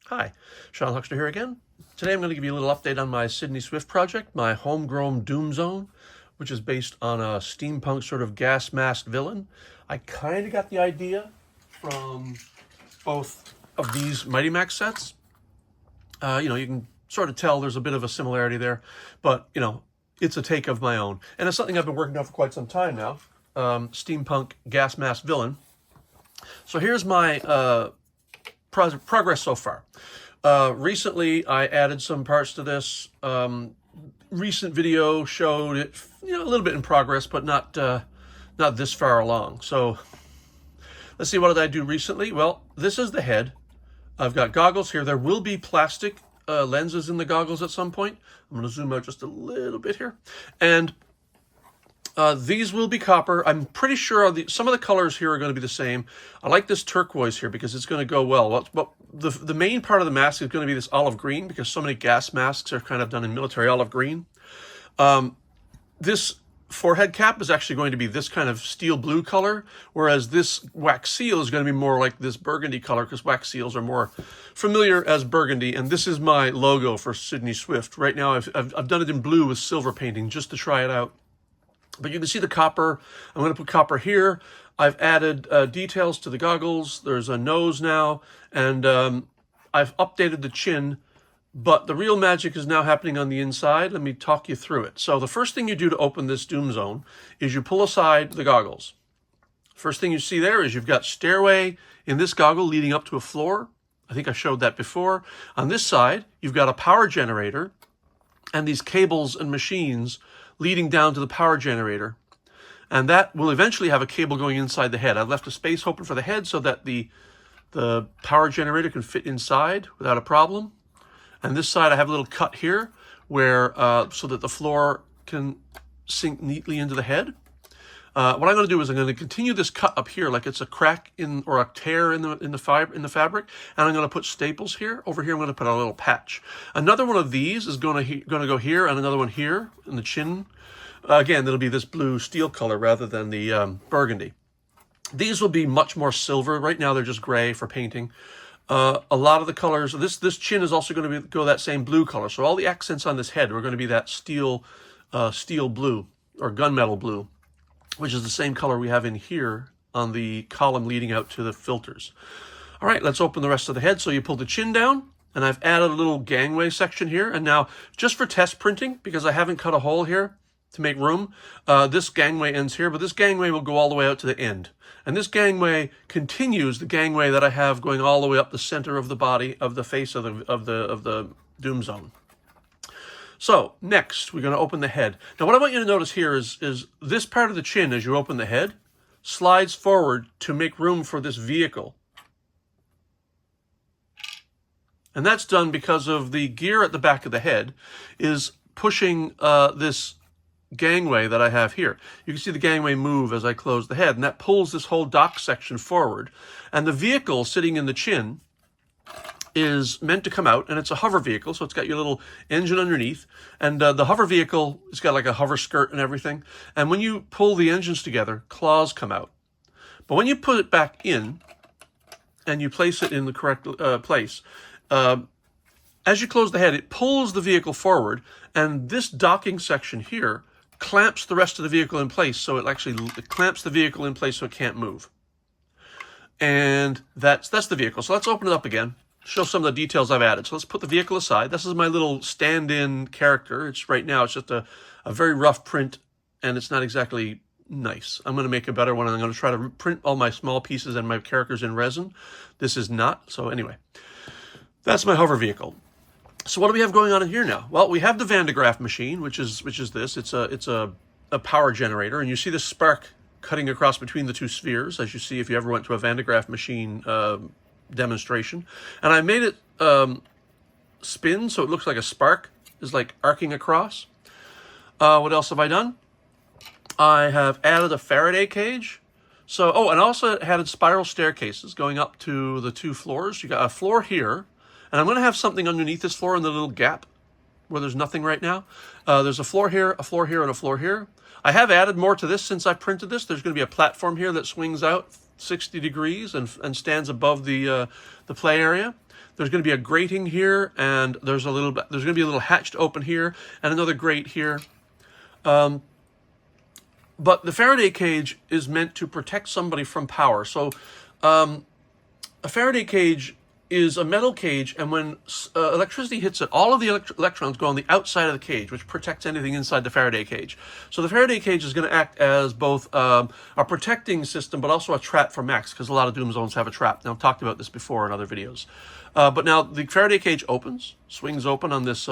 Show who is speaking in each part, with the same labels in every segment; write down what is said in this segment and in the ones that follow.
Speaker 1: Hi, Sean Huxter here again. Today I'm going to give you a little update on my Sydney Swift project, my homegrown Doom Zone, which is based on a steampunk sort of gas masked villain. I kind of got the idea from both of these Mighty Max sets. You can sort of tell there's a bit of a similarity there, but, it's a take of my own. And it's something I've been working on for quite some time now, steampunk gas masked villain. So here's my progress so far. Recently, I added some parts to this. Recent video showed it, a little bit in progress, but not this far along. So let's see, what did I do recently? Well, this is the head. I've got goggles here. There will be plastic lenses in the goggles at some point. I'm going to zoom out just a little bit here. And these will be copper. I'm pretty sure some of the colors here are going to be the same. I like this turquoise here because it's going to go well. But the main part of the mask is going to be this olive green because so many gas masks are kind of done in military olive green. This forehead cap is actually going to be this kind of steel blue color, whereas this wax seal is going to be more like this burgundy color because wax seals are more familiar as burgundy. And this is my logo for Sydney Swift. Right now I've done it in blue with silver painting just to try it out. But you can see the copper. I'm going to put copper here. I've added details to the goggles. There's a nose now, and I've updated the chin, but the real magic is now happening on the inside. Let me talk you through it. So the first thing you do to open this Doom Zone is you pull aside the goggles. First thing you see there is you've got stairway in this goggle leading up to a floor. I think I showed that before. On this side, you've got a power generator and these cables and machines leading down to the power generator. And that will eventually have a cable going inside the head. I've left a space open for the head so that the power generator can fit inside without a problem. And this side I have a little cut here where so that the floor can sink neatly into the head. What I'm going to do is I'm going to continue this cut up here like it's a crack or a tear in the fabric, and I'm going to put staples here. Over here I'm going to put a little patch. Another one of these is going to go here, and another one here in the chin. Again, it'll be this blue steel color rather than the burgundy. These will be much more silver. Right now they're just gray for painting. A lot of the colors. This chin is also going to go that same blue color. So all the accents on this head are going to be that steel blue or gunmetal blue, which is the same color we have in here on the column leading out to the filters. All right, let's open the rest of the head. So you pull the chin down, and I've added a little gangway section here. And now, just for test printing, because I haven't cut a hole here to make room, this gangway ends here, but this gangway will go all the way out to the end. And this gangway continues the gangway that I have going all the way up the center of the body, of the face of the Doom Zone. So next, we're going to open the head. Now, what I want you to notice here is this part of the chin, as you open the head, slides forward to make room for this vehicle. And that's done because of the gear at the back of the head is pushing this gangway that I have here. You can see the gangway move as I close the head, and that pulls this whole dock section forward. And the vehicle sitting in the chin is meant to come out, and it's a hover vehicle, so it's got your little engine underneath, and the hover vehicle has got like a hover skirt and everything, and when you pull the engines together, claws come out. But when you put it back in, and you place it in the correct place, as you close the head, it pulls the vehicle forward, and this docking section here clamps the rest of the vehicle in place, so it clamps the vehicle in place so it can't move. And that's the vehicle. So let's open it up again, show some of the details I've added. So let's put the vehicle aside. This is my little stand-in character. Right now it's just a very rough print, and it's not exactly nice. I'm going to make a better one, and I'm going to try to print all my small pieces and my characters in resin. This is not. So anyway, that's my hover vehicle. So what do we have going on in here now? Well, we have the Van de Graaff machine, which is this. It's a power generator, and you see the spark cutting across between the two spheres, as you see if you ever went to a Van de Graaff machine demonstration. And I made it spin so it looks like a spark is like arcing across. What else have I done? I have added a Faraday cage. So, and also added spiral staircases going up to the two floors. You got a floor here, and I'm going to have something underneath this floor in the little gap where there's nothing right now. There's a floor here, a floor here, and a floor here. I have added more to this since I printed this. There's going to be a platform here that swings out 60 degrees and stands above the play area. There's going to be a grating here, and there's going to be a little hatch to open here, and another grate here. But the Faraday cage is meant to protect somebody from power. So a Faraday cage is a metal cage, and when electricity hits it, all of the electrons go on the outside of the cage, which protects anything inside the Faraday cage. So the Faraday cage is going to act as both a protecting system, but also a trap for Max, because a lot of Doom zones have a trap. Now, I've talked about this before in other videos. But now the Faraday cage opens, swings open on this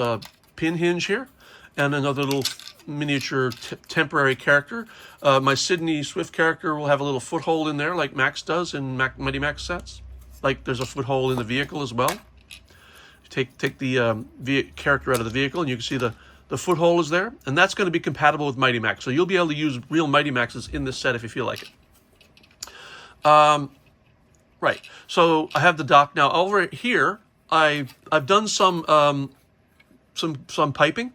Speaker 1: pin hinge here, and another little miniature temporary character. My Sydney Swift character will have a little foothold in there, like Max does in Mighty Max sets. Like there's a foothold in the vehicle as well. Take the character out of the vehicle, and you can see the foothold is there, and that's going to be compatible with Mighty Max. So you'll be able to use real Mighty Maxes in this set if you feel like it. Right. So I have the dock now. Over here, I've done some piping.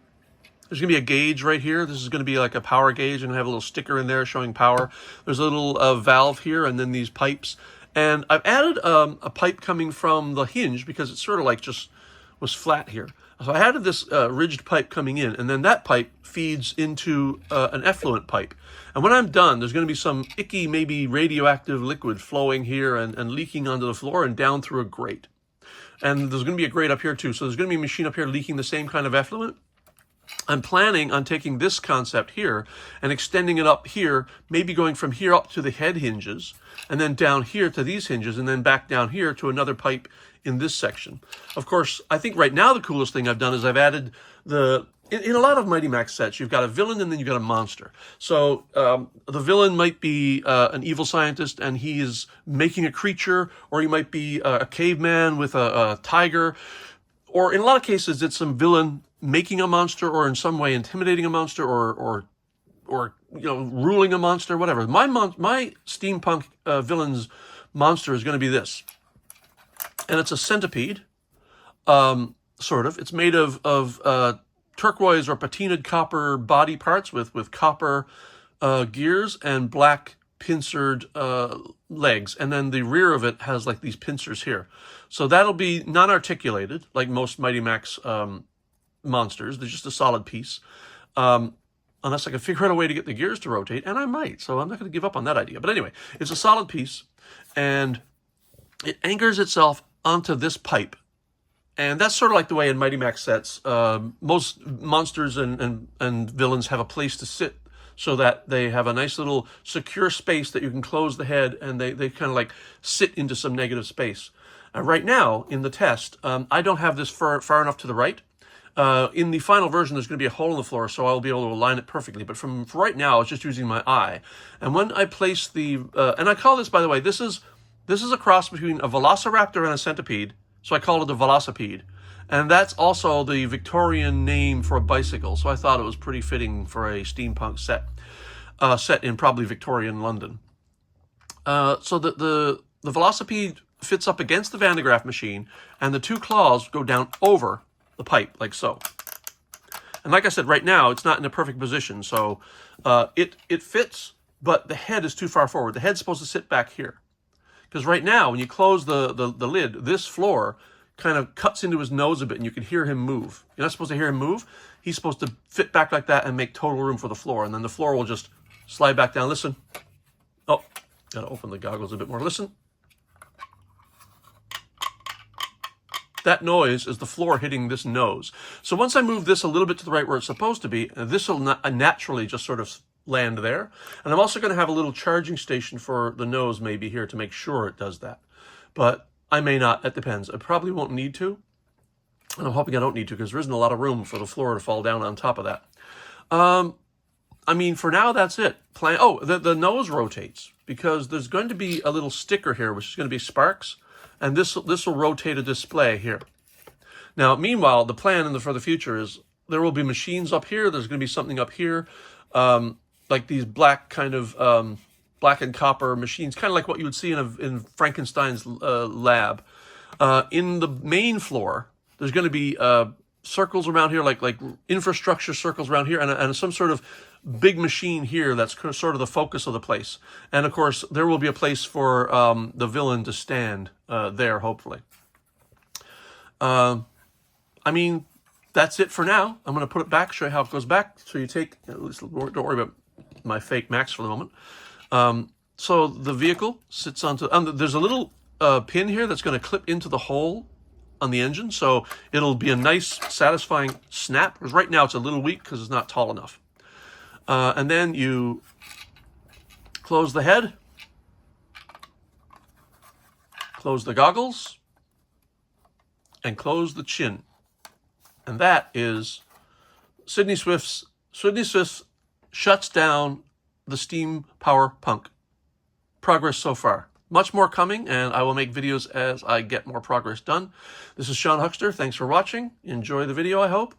Speaker 1: There's going to be a gauge right here. This is going to be like a power gauge, and I have a little sticker in there showing power. There's a little valve here, and then these pipes. And I've added a pipe coming from the hinge because it sort of like just was flat here. So I added this ridged pipe coming in, and then that pipe feeds into an effluent pipe. And when I'm done, there's going to be some icky, maybe radioactive liquid flowing here and leaking onto the floor and down through a grate. And there's going to be a grate up here too. So there's going to be a machine up here leaking the same kind of effluent. I'm planning on taking this concept here and extending it up here, maybe going from here up to the head hinges, and then down here to these hinges, and then back down here to another pipe in this section. Of course, I think right now the coolest thing I've done is I've added in a lot of Mighty Max sets, you've got a villain and then you've got a monster. So the villain might be an evil scientist and he is making a creature, or he might be a caveman with a tiger, or in a lot of cases it's some villain making a monster, or in some way intimidating a monster, or ruling a monster, whatever. My steampunk villain's monster is going to be this, and it's a centipede, sort of. It's made of turquoise or patinaed copper body parts with copper gears and black pincered legs, and then the rear of it has like these pincers here. So that'll be non-articulated, like most Mighty Max monsters. They're just a solid piece, unless I can figure out a way to get the gears to rotate, and I might, so I'm not going to give up on that idea. But anyway, it's a solid piece, and it anchors itself onto this pipe, and that's sort of like the way in Mighty Max sets, most monsters and villains have a place to sit, so that they have a nice little secure space that you can close the head, and they kind of like sit into some negative space. Right now, in the test, I don't have this far enough to the right. In the final version, there's going to be a hole in the floor, so I'll be able to align it perfectly. But for right now, I was just using my eye. And when I place the... and I call this, by the way, this is a cross between a velociraptor and a centipede, so I call it a velocipede. And that's also the Victorian name for a bicycle, so I thought it was pretty fitting for a steampunk set, set in probably Victorian London. So the velocipede fits up against the Van de Graaff machine, and the two claws go down over the pipe, like so. And like I said, right now, it's not in a perfect position, so it fits, but the head is too far forward. The head's supposed to sit back here. Because right now, when you close the lid, this floor kind of cuts into his nose a bit, and you can hear him move. You're not supposed to hear him move. He's supposed to fit back like that and make total room for the floor, and then the floor will just slide back down. Listen. Oh, got to open the goggles a bit more. Listen. That noise is the floor hitting this nose. So once I move this a little bit to the right where it's supposed to be, this will naturally just sort of land there. And I'm also going to have a little charging station for the nose maybe here to make sure it does that. But I may not. That depends. I probably won't need to. And I'm hoping I don't need to, because there isn't a lot of room for the floor to fall down on top of that. I mean, for now, that's it. The nose rotates, because there's going to be a little sticker here, which is going to be sparks. And this will rotate a display here. Now, meanwhile, the plan for the future is there will be machines up here. There's going to be something up here, like these black kind of black and copper machines, kind of like what you would see in Frankenstein's lab. In the main floor, there's going to be circles around here, like infrastructure circles around here, and some sort of big machine here that's sort of the focus of the place. And of course, there will be a place for the villain to stand there, hopefully. I mean, that's it for now. I'm going to put it back, show you how it goes back. So you take, at least don't worry about my fake Max for the moment. So the vehicle sits onto, there's a little pin here that's going to clip into the hole on the engine. So it'll be a nice, satisfying snap. Because right now it's a little weak because it's not tall enough. And then you close the head, close the goggles, and close the chin. And that is Sydney Swift shuts down the steam power punk. Progress so far. Much more coming, and I will make videos as I get more progress done. This is Sean Huckster. Thanks for watching. Enjoy the video, I hope.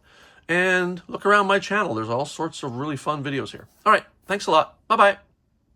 Speaker 1: And look around my channel. There's all sorts of really fun videos here. All right. Thanks a lot. Bye-bye.